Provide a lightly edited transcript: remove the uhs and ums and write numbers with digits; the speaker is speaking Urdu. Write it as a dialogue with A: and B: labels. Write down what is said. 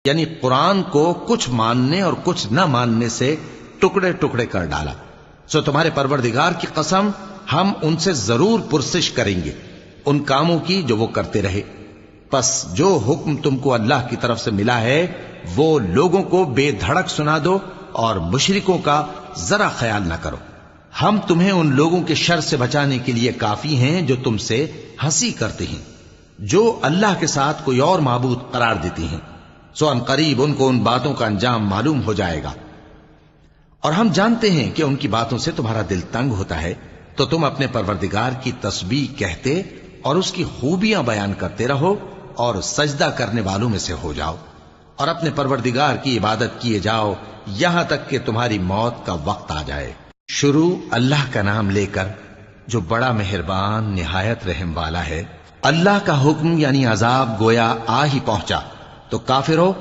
A: یعنی قرآن کو کچھ ماننے اور کچھ نہ ماننے سے ٹکڑے ٹکڑے کر ڈالا. سو تمہارے پروردگار کی قسم ہم ان سے ضرور پرسش کریں گے ان کاموں کی جو وہ کرتے رہے. پس جو حکم تم کو اللہ کی طرف سے ملا ہے وہ لوگوں کو بے دھڑک سنا دو اور مشرکوں کا ذرا خیال نہ کرو. ہم تمہیں ان لوگوں کے شر سے بچانے کے لیے کافی ہیں جو تم سے ہنسی کرتے ہیں، جو اللہ کے ساتھ کوئی اور معبود قرار دیتی ہیں. سو ان قریب ان کو ان باتوں کا انجام معلوم ہو جائے گا. اور ہم جانتے ہیں کہ ان کی باتوں سے تمہارا دل تنگ ہوتا ہے، تو تم اپنے پروردگار کی تسبیح کہتے اور اس کی خوبیاں بیان کرتے رہو اور سجدہ کرنے والوں میں سے ہو جاؤ، اور اپنے پروردگار کی عبادت کیے جاؤ یہاں تک کہ تمہاری موت کا وقت آ جائے. شروع اللہ کا نام لے کر جو بڑا مہربان نہایت رحم والا ہے. اللہ کا حکم یعنی عذاب گویا آ ہی پہنچا تو کافروں